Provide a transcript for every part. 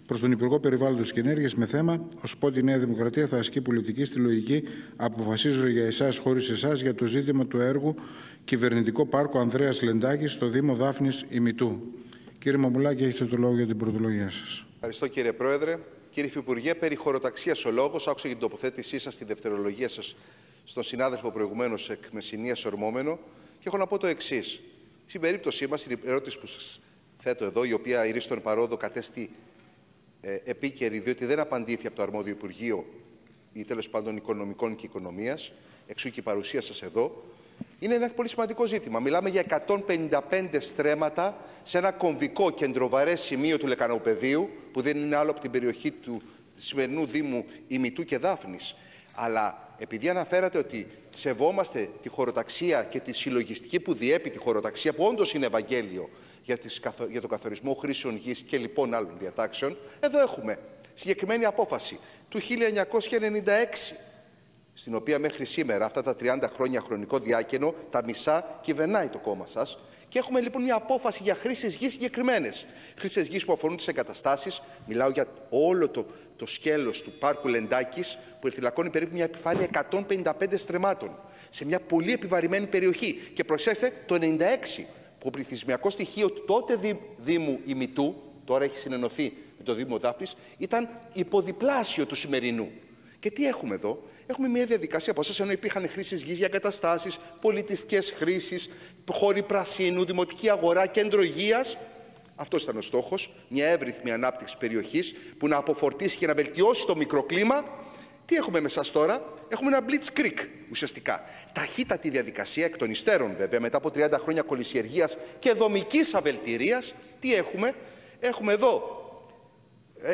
προς τον Υπουργό Περιβάλλοντος και Ενέργειας με θέμα «Ως πότε η Νέα Δημοκρατία θα ασκεί πολιτική στη λογική αποφασίζω για εσάς χωρίς εσάς» για το ζήτημα του έργου Κυβερνητικό Πάρκο Ανδρέας Λεντάκης στο Δήμο Δάφνης Ημιτού. Κύριε Μαμουλάκη, έχετε το λόγο για την πρωτολογία σας. Ευχαριστώ, κύριε Πρόεδρε. Κύριε Υφυπουργέ, περί χωροταξίας ο λόγος. Άκουσα για την τοποθέτησή σας, τη δευτερολογία σας στον συνάδελφο προηγουμένως εκ Μεσσηνίας ορμόμενο και έχω να πω το εξής. Στην περίπτωσή μας, την ερώτηση που σας θέτω εδώ, η οποία ηρίστον παρόδο κατέστη επίκαιρη, διότι δεν απαντήθη από το αρμόδιο Υπουργείο ή τέλος πάντων Οικονομικών και Οικονομίας, εξού και η παρουσία σας εδώ, είναι ένα πολύ σημαντικό ζήτημα. Μιλάμε για 155 στρέμματα σε ένα κομβικό κεντροβαρές σημείο του Λεκανοπεδίου, που δεν είναι άλλο από την περιοχή του σημερινού Δήμου Ημιτού και Δάφνης. Αλλά επειδή αναφέρατε ότι σεβόμαστε τη χωροταξία και τη συλλογιστική που διέπει τη χωροταξία, που όντως είναι Ευαγγέλιο για τον καθορισμό χρήσεων γης και λοιπόν άλλων διατάξεων, εδώ έχουμε συγκεκριμένη απόφαση του 1996, στην οποία μέχρι σήμερα, αυτά τα 30 χρόνια χρονικό διάκαινο, τα μισά κυβερνάει το κόμμα σας. Και έχουμε λοιπόν μια απόφαση για χρήσεις γης συγκεκριμένες. Χρήσεις γης που αφορούν τις εγκαταστάσεις. Μιλάω για όλο το σκέλος του πάρκου Λεντάκης, που ερθυλακώνει περίπου μια επιφάνεια 155 στρεμμάτων, σε μια πολύ επιβαρημένη περιοχή. Και προσέξτε, το 1996, που πληθυσμιακό στοιχείο του τότε Δήμου Ημιτού, τώρα έχει συνενωθεί με το Δήμο Δάφνης, ήταν υποδιπλάσιο του σημερινού. Και τι έχουμε εδώ? Έχουμε μια διαδικασία από εσάς, ενώ υπήρχαν χρήσεις γης για εγκαταστάσεις, πολιτιστικές χρήσεις, χώροι πρασίνου, δημοτική αγορά, κέντρο υγείας. Αυτός ήταν ο στόχος, μια εύρυθμη ανάπτυξη περιοχής που να αποφορτήσει και να βελτιώσει το μικροκλίμα. Τι έχουμε με εσάς τώρα? Έχουμε ένα blitzkrieg ουσιαστικά. Ταχύτατη διαδικασία, εκ των υστέρων βέβαια, μετά από 30 χρόνια κολυσιεργίας και δομικής αβελτηρίας. Τι έχουμε? Έχουμε εδώ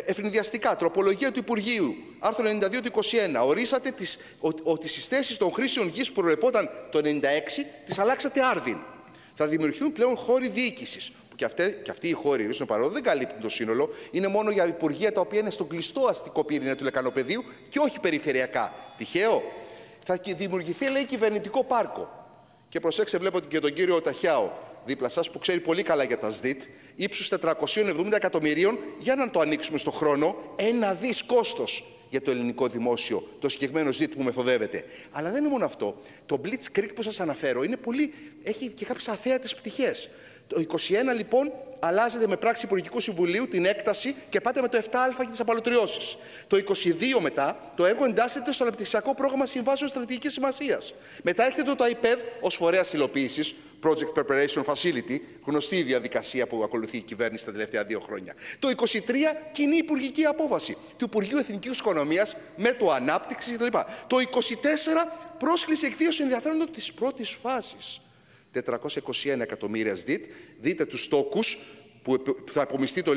ευνηδιαστικά, τροπολογία του Υπουργείου, άρθρο 92 του 21. Ορίσατε ότι στις θέσεις των χρήσεων γης που προεπόταν το 96, τις αλλάξατε άρδιν. Θα δημιουργηθούν πλέον χώροι διοίκησης. Και αυτοί οι χώροι, ίσως παρόλο, δεν καλύπτουν το σύνολο. Είναι μόνο για υπουργεία τα οποία είναι στον κλειστό αστικό πυρήνα του Λεκανοπεδίου και όχι περιφερειακά. Τυχαίο? Θα δημιουργηθεί, λέει, κυβερνητικό πάρκο. Και προσέξτε, βλέπω και τον κύριο Ταχιάο δίπλα σας, που ξέρει πολύ καλά για τα ΣΔΙΤ, ύψους 470 εκατομμυρίων, για να το ανοίξουμε στον χρόνο, 1 δις κόστος για το ελληνικό δημόσιο, το συγκεκριμένο ΣΔΙΤ που μεθοδεύεται. Αλλά δεν είναι μόνο αυτό. Το blitzkrieg που σας αναφέρω έχει και κάποιες αθέατες πτυχές. Το 21 λοιπόν αλλάζεται με πράξη Υπουργικού Συμβουλίου την έκταση και πάτε με το 7α και τις απαλωτριώσεις. Το 22 μετά το έργο εντάσσεται στο αναπτυξιακό πρόγραμμα συμβάσεων στρατηγικής σημασίας. Μετά έρχεται το ΤΑΙΠΕΔ ως φορέας υλοποίησης, Project Preparation Facility, γνωστή η διαδικασία που ακολουθεί η κυβέρνηση τα τελευταία 2 χρόνια. Το 23 κοινή υπουργική απόφαση του Υπουργείου Εθνικής Οικονομίας με το ανάπτυξη κτλ. Το 24 πρόσκληση εκδήλωση ενδιαφέροντος της πρώτης φάσης. 421 εκατομμύρια ΣΔΙΤ, δείτε τους στόκους που θα απομειστεί το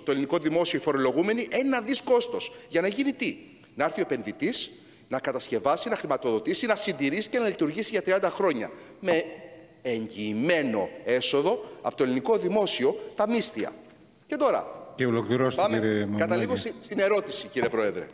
ελληνικό δημόσιο φορολογούμενοι, 1 δις κόστος. Για να γίνει τι? Να έρθει ο επενδυτής, να κατασκευάσει, να χρηματοδοτήσει, να συντηρήσει και να λειτουργήσει για 30 χρόνια. Με εγγυημένο έσοδο από το ελληνικό δημόσιο τα μίστια. Και τώρα, καταλήγω στην ερώτηση, κύριε Πρόεδρε.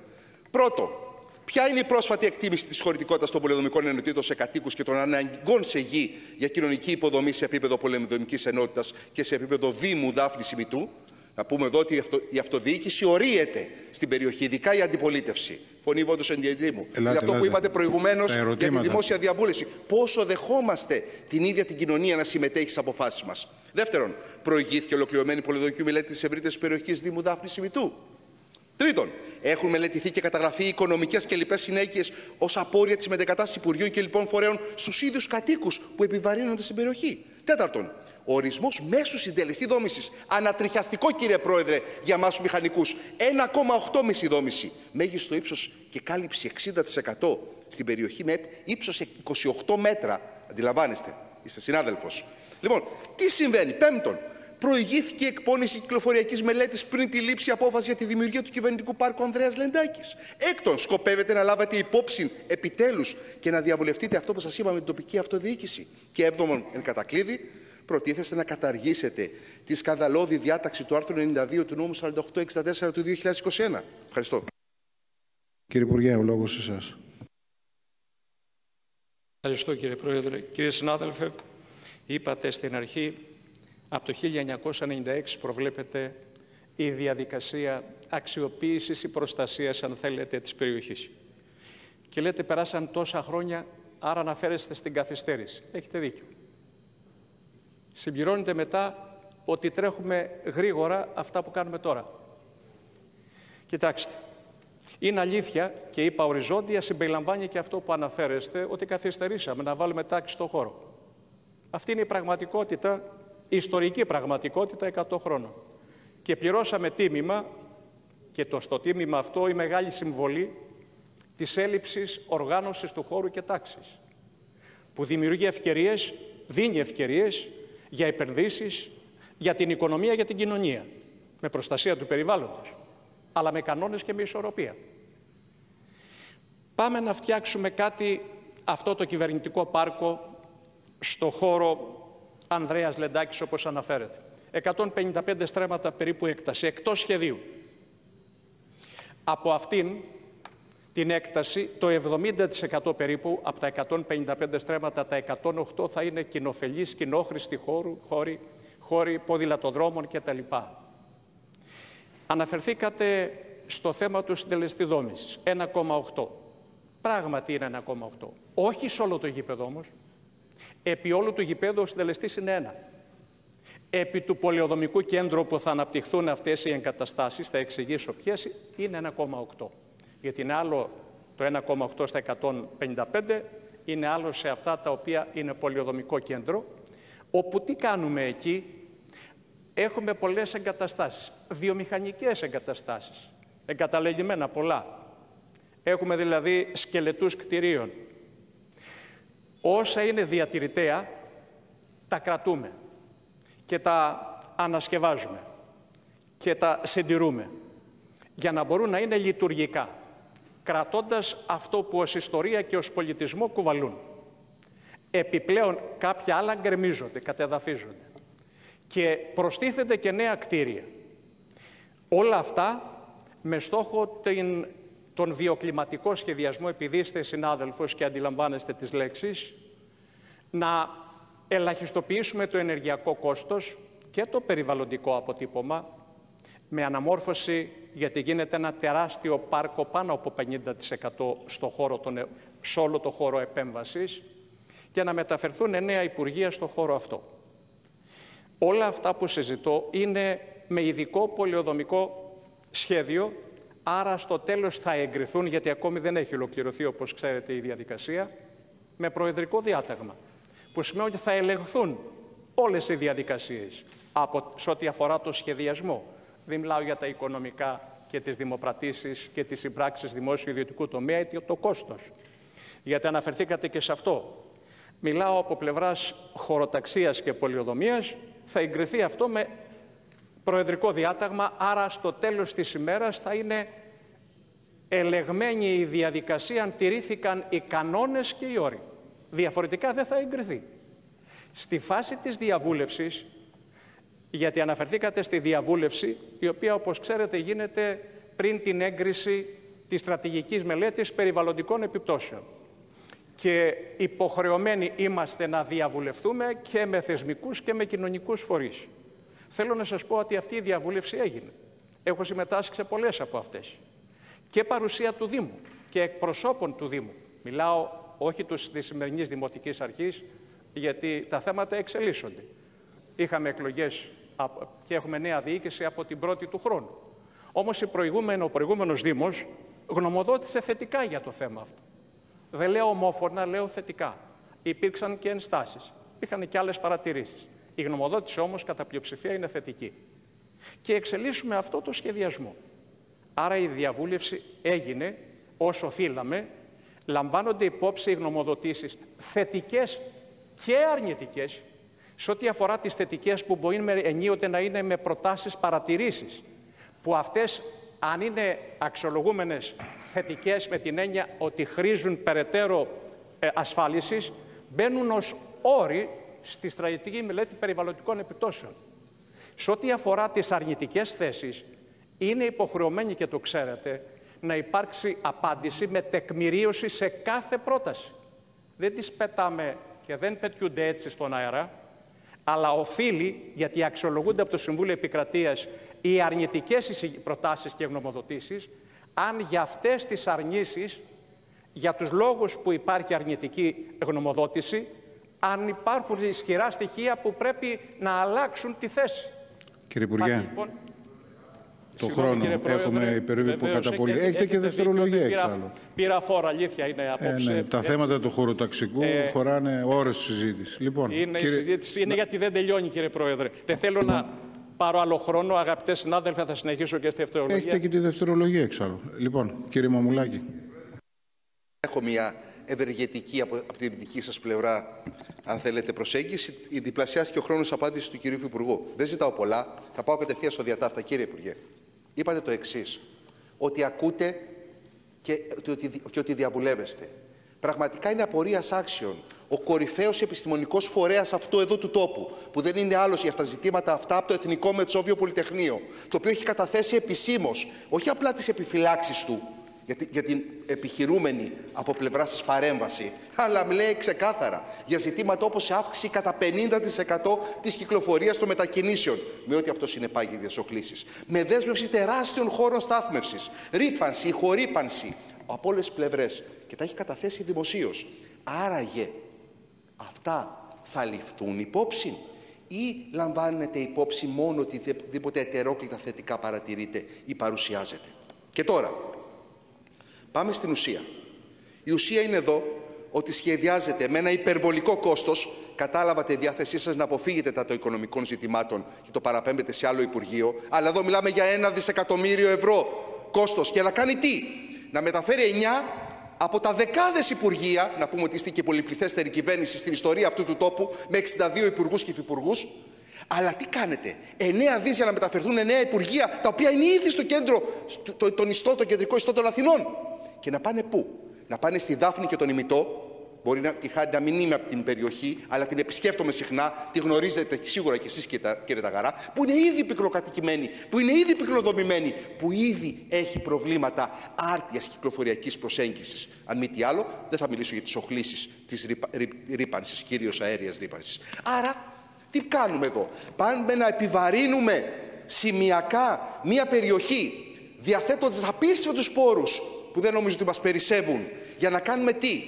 Πρώτο, ποια είναι η πρόσφατη εκτίμηση της χωρητικότητας των πολεοδομικών ενωτήτων σε κατοίκους και των αναγκών σε γη για κοινωνική υποδομή σε επίπεδο πολεοδομικής ενότητας και σε επίπεδο Δήμου Δάφνης Ημιτού? Να πούμε εδώ ότι η αυτοδιοίκηση ορίεται στην περιοχή, ειδικά η αντιπολίτευση. Φωνή Βόντος Εντιεντρίμου. Είναι αυτό που είπατε προηγουμένως για τη δημόσια διαβούλευση. Πόσο δεχόμαστε την ίδια την κοινωνία να συμμετέχει στις αποφάσεις μας? Δεύτερον, προηγήθηκε ολοκληρωμένη πολεοδομική μελέτη της ευρύτερης περιοχής Δήμου Δάφνης Ημιτού? Τρίτον, έχουν μελετηθεί και καταγραφεί οικονομικές και λοιπές συνέχειες ως απόρρια της μετεγκατάστασης Υπουργείων και λοιπών φορέων στους ίδιους κατοίκους που επιβαρύνονται στην περιοχή? Τέταρτον, ο ορισμός μέσου συντελεστή δόμησης. Ανατριχιαστικό, κύριε Πρόεδρε, για εμάς τους μηχανικούς. 1,8 μισή δόμηση. Μέγιστο ύψος και κάλυψη 60% στην περιοχή με ύψος 28 μέτρα. Αντιλαμβάνεστε, είστε συνάδελφος. Λοιπόν, τι συμβαίνει? Πέμπτον, προηγήθηκε η εκπόνηση κυκλοφοριακής μελέτης πριν τη λήψη απόφαση για τη δημιουργία του κυβερνητικού πάρκου Ανδρέας Λεντάκης. Έκτον, σκοπεύετε να λάβετε υπόψη επιτέλους και να διαβουλευτείτε αυτό που σας είπαμε με την τοπική αυτοδιοίκηση? Και έβδομον, εν κατακλείδη, προτίθεστε να καταργήσετε τη σκανδαλώδη διάταξη του άρθρου 92 του νόμου 4864 του 2021? Ευχαριστώ. Κύριε Υπουργέ, ο λόγος σε εσάς. Ευχαριστώ, κύριε Πρόεδρε. Κύριε συνάδελφε, είπατε στην αρχή από το 1996 προβλέπεται η διαδικασία αξιοποίησης ή προστασίας, αν θέλετε, της περιοχής. Και λέτε περάσαν τόσα χρόνια, άρα αναφέρεστε στην καθυστέρηση. Έχετε δίκιο. Συμπληρώνετε μετά ότι τρέχουμε γρήγορα αυτά που κάνουμε τώρα. Κοιτάξτε, είναι αλήθεια και είπα οριζόντια, συμπεριλαμβάνει και αυτό που αναφέρεστε, ότι καθυστερήσαμε να βάλουμε τάξη στον χώρο. Αυτή είναι η πραγματικότητα, η ιστορική πραγματικότητα 100 χρόνων. Και πληρώσαμε τίμημα, και στο τίμημα αυτό η μεγάλη συμβολή της έλλειψης οργάνωσης του χώρου και τάξης, που δημιουργεί ευκαιρίες, δίνει ευκαιρίες για επενδύσεις, για την οικονομία, για την κοινωνία, με προστασία του περιβάλλοντος, αλλά με κανόνες και με ισορροπία. Πάμε να φτιάξουμε κάτι, αυτό το κυβερνητικό πάρκο, στο χώρο Ανδρέας Λεντάκης, όπως αναφέρεται. 155 στρέμματα περίπου έκταση, εκτός σχεδίου. Από αυτήν την έκταση, το 70% περίπου, από τα 155 στρέμματα, τα 108 θα είναι κοινοφελείς, κοινόχρηστοι χώροι ποδηλατοδρόμων κτλ. Αναφερθήκατε στο θέμα του συντελεστή δόμησης, 1,8. Πράγματι είναι 1,8. Όχι σε όλο το γήπεδο όμως. Επί όλου του γηπέδου ο συντελεστής είναι 1. Επί του πολεοδομικού κέντρου που θα αναπτυχθούν αυτές οι εγκαταστάσεις, θα εξηγήσω ποιες, είναι 1,8. Γιατί είναι άλλο το 1,8 στα 155, είναι άλλο σε αυτά τα οποία είναι πολεοδομικό κέντρο, όπου τι κάνουμε εκεί? Έχουμε πολλές εγκαταστάσεις, βιομηχανικές εγκαταστάσεις, εγκαταλελειμμένα πολλά. Έχουμε δηλαδή σκελετούς κτηρίων. Όσα είναι διατηρητέα, τα κρατούμε και τα ανασκευάζουμε και τα συντηρούμε για να μπορούν να είναι λειτουργικά, κρατώντας αυτό που ως ιστορία και ως πολιτισμό κουβαλούν. Επιπλέον κάποια άλλα γκρεμίζονται, κατεδαφίζονται και προστίθενται και νέα κτίρια. Όλα αυτά με στόχο τον βιοκλιματικό σχεδιασμό, επειδή είστε συνάδελφος και αντιλαμβάνεστε τις λέξεις, να ελαχιστοποιήσουμε το ενεργειακό κόστος και το περιβαλλοντικό αποτύπωμα με αναμόρφωση, γιατί γίνεται ένα τεράστιο πάρκο πάνω από 50% σε όλο το χώρο επέμβασης, και να μεταφερθούν 9 υπουργεία στο χώρο αυτό. Όλα αυτά που συζητώ είναι με ειδικό πολεοδομικό σχέδιο, άρα στο τέλος θα εγκριθούν, γιατί ακόμη δεν έχει ολοκληρωθεί, όπως ξέρετε, η διαδικασία, με προεδρικό διάταγμα, που σημαίνει ότι θα ελεγχθούν όλες οι διαδικασίες σε ό,τι αφορά το σχεδιασμό. Δεν μιλάω για τα οικονομικά και τις δημοπρατήσεις και τις συμπράξεις δημόσιο-ιδιωτικού τομέα, το κόστος. Γιατί αναφερθήκατε και σε αυτό. Μιλάω από πλευράς χωροταξίας και πολεοδομίας, θα εγκριθεί αυτό με προεδρικό διάταγμα, άρα στο τέλος της ημέρας θα είναι ελεγμένη η διαδικασία αν τηρήθηκαν οι κανόνες και οι όροι. Διαφορετικά δεν θα εγκριθεί. Στη φάση της διαβούλευσης, γιατί αναφερθήκατε στη διαβούλευση, η οποία όπως ξέρετε γίνεται πριν την έγκριση της στρατηγικής μελέτης περιβαλλοντικών επιπτώσεων. Και υποχρεωμένοι είμαστε να διαβουλευτούμε και με θεσμικούς και με κοινωνικούς φορείς. Θέλω να σας πω ότι αυτή η διαβούλευση έγινε. Έχω συμμετάσχει σε πολλές από αυτές. Και παρουσία του Δήμου και εκπροσώπων του Δήμου. Μιλάω όχι της σημερινής Δημοτικής Αρχής, γιατί τα θέματα εξελίσσονται. Είχαμε εκλογές και έχουμε νέα διοίκηση από την 1η του χρόνου. Όμως ο προηγούμενος Δήμος γνωμοδότησε θετικά για το θέμα αυτό. Δεν λέω ομόφωνα, λέω θετικά. Υπήρξαν και ενστάσεις. Είχαν και άλλες παρατηρήσεις. Η γνωμοδότηση όμως κατά πλειοψηφία είναι θετική. Και εξελίσσουμε αυτό το σχεδιασμό. Άρα η διαβούλευση έγινε όσο οφείλαμε, λαμβάνονται υπόψη οι γνωμοδοτήσεις θετικές και αρνητικές. Σε ό,τι αφορά τις θετικές, που μπορεί ενίοτε να είναι με προτάσεις, παρατηρήσεις, που αυτές αν είναι αξιολογούμενες θετικές με την έννοια ότι χρήζουν περαιτέρω ασφάλισης, μπαίνουν ως όροι στη στρατηγική μελέτη περιβαλλοντικών επιπτώσεων. Σε ό,τι αφορά τις αρνητικές θέσεις, είναι υποχρεωμένοι, και το ξέρετε, να υπάρξει απάντηση με τεκμηρίωση σε κάθε πρόταση. Δεν τις πετάμε και δεν πετιούνται έτσι στον αέρα, αλλά οφείλει, γιατί αξιολογούνται από το Συμβούλιο Επικρατείας οι αρνητικές προτάσεις και γνωμοδοτήσεις, αν για αυτές τις αρνήσεις, για τους λόγους που υπάρχει αρνητική γνωμοδότηση, αν υπάρχουν ισχυρά στοιχεία που πρέπει να αλλάξουν τη θέση. Κύριε Υπουργέ, λοιπόν, το χρόνο έχουμε υπερβεί κατά πολύ. Έχετε και δευτερολογία εξάλλου. Πήρα φόρα, αλήθεια είναι απόψε. Ναι, τα θέματα του χωροταξικού χωράνε ώρες συζήτηση. Λοιπόν, η συζήτηση είναι γιατί δεν τελειώνει, κύριε Πρόεδρε. Δεν θέλω να πάρω άλλο χρόνο, αγαπητέ συνάδελφοι, θα συνεχίσω και στη δευτερολογία. Έχετε και τη δευτερολογία εξάλλου. Λοιπόν, κύριε Μαμουλάκη. Έχω μια ευεργετική από τη δική σας πλευρά, αν θέλετε, προσέγγιση. Διπλασιάστηκε ο χρόνος απάντησης του κυρίου Υπουργού. Δεν ζητάω πολλά. Θα πάω κατευθείαν στο διατάφτα. Κύριε Υπουργέ, είπατε το εξής, ότι ακούτε και ότι διαβουλεύεστε. Πραγματικά είναι απορίας άξιων ο κορυφαίος επιστημονικός φορέας αυτού εδώ του τόπου, που δεν είναι άλλος για τα ζητήματα αυτά από το Εθνικό Μετσόβιο Πολυτεχνείο, το οποίο έχει καταθέσει επισήμως, όχι απλά τις επιφυλάξεις του για την επιχειρούμενη από πλευρά σας παρέμβαση, αλλά λέει ξεκάθαρα για ζητήματα όπως η αύξηση κατά 50% της κυκλοφορίας των μετακινήσεων, με ό,τι αυτό συνεπάγει διασοχλήσεις, με δέσμευση τεράστιων χώρων στάθμευσης, ρύπανση, ηχορύπανση, από όλες τις πλευρές, και τα έχει καταθέσει δημοσίως. Άραγε αυτά θα ληφθούν υπόψη ή λαμβάνεται υπόψη μόνο οτιδήποτε ετερόκλητα θετικά παρατηρείται ή παρουσιάζεται? Και τώρα πάμε στην ουσία. Η ουσία είναι εδώ ότι σχεδιάζεται με ένα υπερβολικό κόστος. Κατάλαβα τη διάθεσή σας να αποφύγετε τα των οικονομικών ζητημάτων και το παραπέμπετε σε άλλο Υπουργείο. Αλλά εδώ μιλάμε για 1 δισεκατομμύριο ευρώ κόστος. Και να κάνει τι? Να μεταφέρει 9 από τα δεκάδες υπουργεία, να πούμε ότι είστε και η πολυπληθέστερη κυβέρνηση στην ιστορία αυτού του τόπου, με 62 υπουργούς και υφυπουργούς. Αλλά τι κάνετε? 9 δις για να μεταφερθούν 9 υπουργεία, τα οποία είναι ήδη στο κέντρο, το κεντρικό ιστό των Αθηνών. Και να πάνε πού? Να πάνε στη Δάφνη και τον Ημιτό. Μπορεί τη χάρη να μην είμαι από την περιοχή, αλλά την επισκέφτομαι συχνά, τη γνωρίζετε σίγουρα κι εσείς, κύριε Ταγαρά, που είναι ήδη πυκλοκατοικημένη, που είναι ήδη πυκλοδομημένη, που ήδη έχει προβλήματα άρτιας κυκλοφοριακής προσέγγισης. Αν μη τι άλλο, δεν θα μιλήσω για τις οχλήσεις της ρύπανσης, κυρίως αέριας ρύπανσης. Άρα, τι κάνουμε εδώ? Πάμε να επιβαρύνουμε σημειακά μία περιοχή, διαθέτοντας απίστευτους πόρους που δεν νομίζω ότι μας περισσεύουν, για να κάνουμε τι?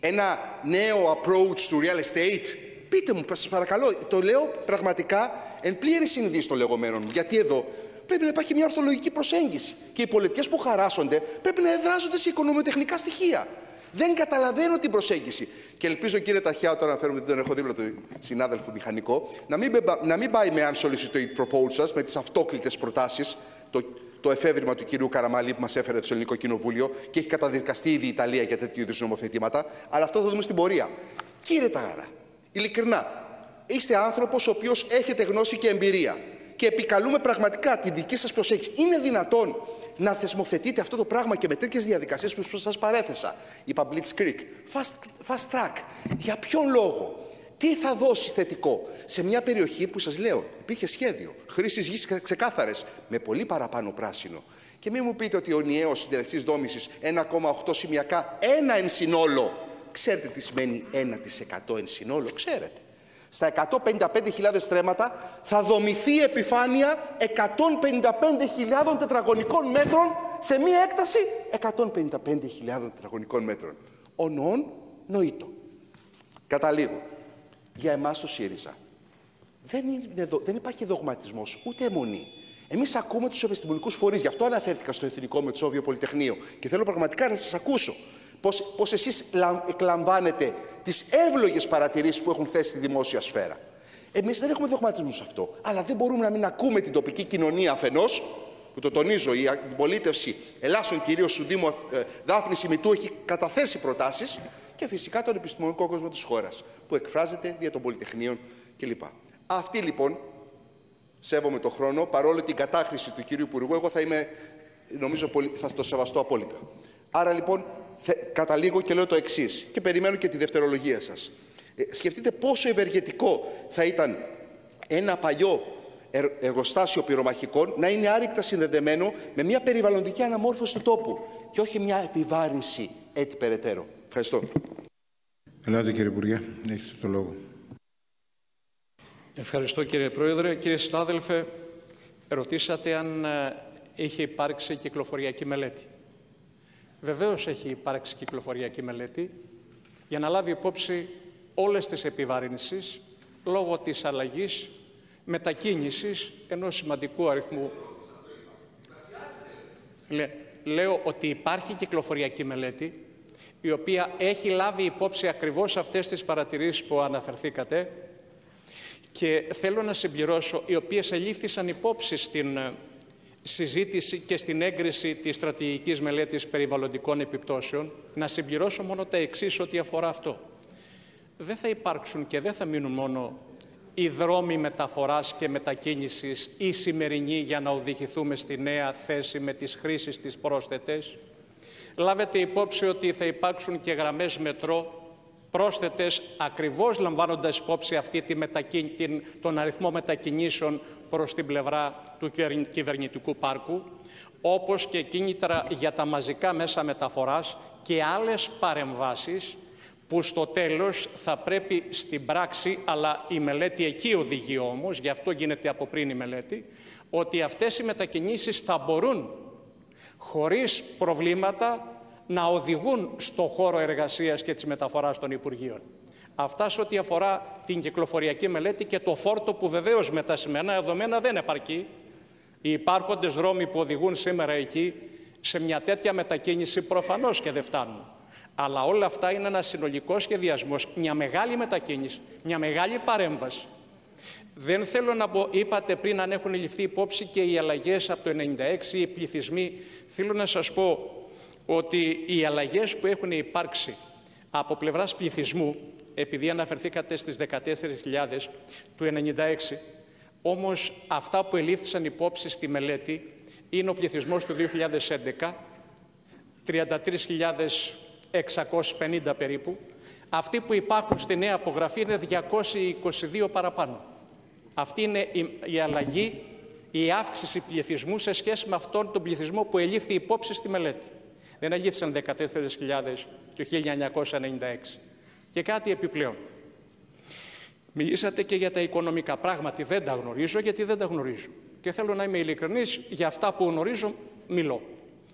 Ένα νέο approach to real estate? Πείτε μου, σας παρακαλώ. Το λέω πραγματικά εν πλήρη συνειδής των λεγόμενων μου. Γιατί εδώ πρέπει να υπάρχει μια ορθολογική προσέγγιση. Και οι πολιτικές που χαράσσονται πρέπει να εδράζονται σε οικονομοτεχνικά στοιχεία. Δεν καταλαβαίνω την προσέγγιση. Και ελπίζω, κύριε Ταχιά, τώρα αναφέρομαι, δεν έχω δίπλα τον συνάδελφο μηχανικό, να μην πάει με unsolicited proposals, με τις αυτόκλητες προτάσεις, το εφεύρημα του κυρίου Καραμαλή που μας έφερε το Ελληνικό Κοινοβούλιο, και έχει καταδικαστεί ήδη η Ιταλία για τέτοιου είδους νομοθετήματα. Αλλά αυτό θα δούμε στην πορεία. Κύριε Ταγαρά, ειλικρινά, είστε άνθρωπος ο οποίος έχετε γνώση και εμπειρία. Και επικαλούμε πραγματικά τη δική σας προσέγγιση. Είναι δυνατόν να θεσμοθετείτε αυτό το πράγμα και με τέτοιες διαδικασίες που σας παρέθεσα? Είπα Blitzkrieg, fast track. Για ποιον λόγο? Τι θα δώσει θετικό σε μια περιοχή που, σας λέω, υπήρχε σχέδιο χρήσης γης ξεκάθαρες, με πολύ παραπάνω πράσινο? Και μην μου πείτε ότι ο ενιαίος συντελεστής δόμησης 1,8 σημειακά, 1 εν συνόλο. Ξέρετε τι σημαίνει 1% εν συνόλο? Ξέρετε. Στα 155.000 στρέμματα θα δομηθεί επιφάνεια 155.000 τετραγωνικών μέτρων σε μία έκταση 155.000 τετραγωνικών μέτρων. Ονόν νοήτο. Καταλήγω. Για εμάς το ΣΥΡΙΖΑ δεν υπάρχει δογματισμός, ούτε αιμονή. Εμείς ακούμε τους επιστημονικούς φορείς. Γι' αυτό αναφέρθηκα στο Εθνικό Μετσόβιο Πολυτεχνείο. Και θέλω πραγματικά να σας ακούσω πώς εσείς εκλαμβάνετε τις εύλογες παρατηρήσεις που έχουν θέσει στη δημόσια σφαίρα. Εμείς δεν έχουμε δογματισμό σε αυτό. Αλλά δεν μπορούμε να μην ακούμε την τοπική κοινωνία αφενός, που το τονίζω, η αντιπολίτευση Ελλάσσων, κυρίως του Δήμου Δάφνης Ημιτού, έχει καταθέσει προτάσεις, και φυσικά τον επιστημονικό κόσμο της χώρας, που εκφράζεται δια των πολυτεχνείων κλπ. Αυτή λοιπόν, σέβομαι τον χρόνο, παρόλο την κατάχρηση του κυρίου Υπουργού, εγώ θα το σεβαστώ απόλυτα. Άρα λοιπόν, καταλήγω και λέω το εξής, και περιμένω και τη δευτερολογία σας. Σκεφτείτε πόσο ευεργετικό θα ήταν ένα παλιό εργοστάσιο πυρομαχικών να είναι άρρηκτα συνδεδεμένο με μια περιβαλλοντική αναμόρφωση του τόπου και όχι μια επιβάρυνση έτσι περαιτέρω. Ευχαριστώ. Ελάτε, κύριε Υπουργέ, έχετε το λόγο. Ευχαριστώ, κύριε Πρόεδρε. Κύριε συνάδελφε, Ρωτήσατε αν είχε υπάρξει κυκλοφοριακή μελέτη. Βεβαίως έχει υπάρξει κυκλοφοριακή μελέτη για να λάβει υπόψη όλες τις επιβαρύνσεις λόγω της αλλαγής μετακίνησης ενός σημαντικού αριθμού. Λέω ότι υπάρχει κυκλοφοριακή μελέτη η οποία έχει λάβει υπόψη ακριβώς αυτές τις παρατηρήσεις που αναφερθήκατε και θέλω να συμπληρώσω, οι οποίες ελήφθησαν υπόψη στην συζήτηση και στην έγκριση της στρατηγικής μελέτης περιβαλλοντικών επιπτώσεων. Να συμπληρώσω μόνο τα εξής ό,τι αφορά αυτό. Δεν θα υπάρξουν και δεν θα μείνουν μόνο οι δρόμοι μεταφοράς και μετακίνησης ή σημερινοί για να οδηγηθούμε στη νέα θέση με τις χρήσεις τις πρόσθετες. Λάβετε υπόψη ότι θα υπάρξουν και γραμμές μετρό πρόσθετες, ακριβώς λαμβάνοντας υπόψη τον αριθμό μετακινήσεων προς την πλευρά του κυβερνητικού πάρκου, όπως και κίνητρα για τα μαζικά μέσα μεταφοράς και άλλες παρεμβάσεις που στο τέλος θα πρέπει στην πράξη, αλλά η μελέτη εκεί οδηγεί όμως, γι' αυτό γίνεται από πριν η μελέτη, ότι αυτές οι μετακινήσεις θα μπορούν χωρίς προβλήματα να οδηγούν στο χώρο εργασίας και της μεταφοράς των Υπουργείων. Αυτά σε ό,τι αφορά την κυκλοφοριακή μελέτη και το φόρτο που βεβαίως με τα σημερινά δεδομένα δεν επαρκεί. Οι υπάρχοντες δρόμοι που οδηγούν σήμερα εκεί σε μια τέτοια μετακίνηση προφανώς και δεν φτάνουν. Αλλά όλα αυτά είναι ένα συνολικό σχεδιασμός, μια μεγάλη μετακίνηση, μια μεγάλη παρέμβαση. Δεν θέλω να πω, είπατε πριν αν έχουν ληφθεί υπόψη και οι αλλαγές από το 1996, οι πληθυσμοί. Θέλω να σας πω ότι οι αλλαγές που έχουν υπάρξει από πλευράς πληθυσμού, επειδή αναφερθήκατε στις 14.000 του 1996, όμως αυτά που ελήφθησαν υπόψη στη μελέτη είναι ο πληθυσμός του 2011, 33.650 περίπου. Αυτοί που υπάρχουν στη νέα απογραφή είναι 222 παραπάνω. Αυτή είναι η αλλαγή, η αύξηση πληθυσμού σε σχέση με αυτόν τον πληθυσμό που ελήφθη υπόψη στη μελέτη. Δεν ελήφθησαν 14.000 του 1996. Και κάτι επιπλέον. Μιλήσατε και για τα οικονομικά. Πράγματι δεν τα γνωρίζω, γιατί δεν τα γνωρίζω. Και θέλω να είμαι ειλικρινής, για αυτά που γνωρίζω μιλώ.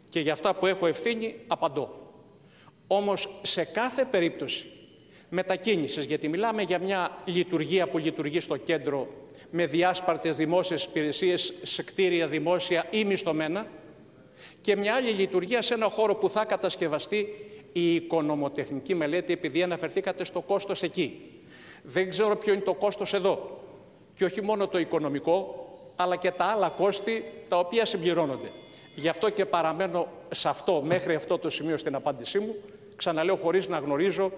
Και για αυτά που έχω ευθύνη απαντώ. Όμως σε κάθε περίπτωση μετακίνησης, γιατί μιλάμε για μια λειτουργία που λειτουργεί στο κέντρο με διάσπαρτες δημόσιες υπηρεσίες σε κτίρια δημόσια ή μισθωμένα, και μια άλλη λειτουργία σε ένα χώρο που θα κατασκευαστεί η οικονομοτεχνική μελέτη, επειδή αναφερθήκατε στο κόστος εκεί. Δεν ξέρω ποιο είναι το κόστος εδώ. Και όχι μόνο το οικονομικό, αλλά και τα άλλα κόστη τα οποία συμπληρώνονται. Γι' αυτό και παραμένω σε αυτό, μέχρι αυτό το σημείο στην απάντησή μου, ξαναλέω χωρίς να γνωρίζω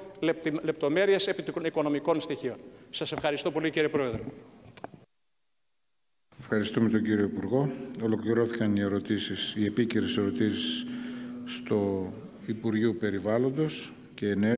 λεπτομέρειες επί των οικονομικών στοιχείων. Σας ευχαριστώ πολύ, κύριε Πρόεδρε. Ευχαριστούμε τον κύριο Υπουργό. Ολοκληρώθηκαν οι επίκαιρες ερωτήσεις στο Υπουργείο Περιβάλλοντος και Ενέργειας.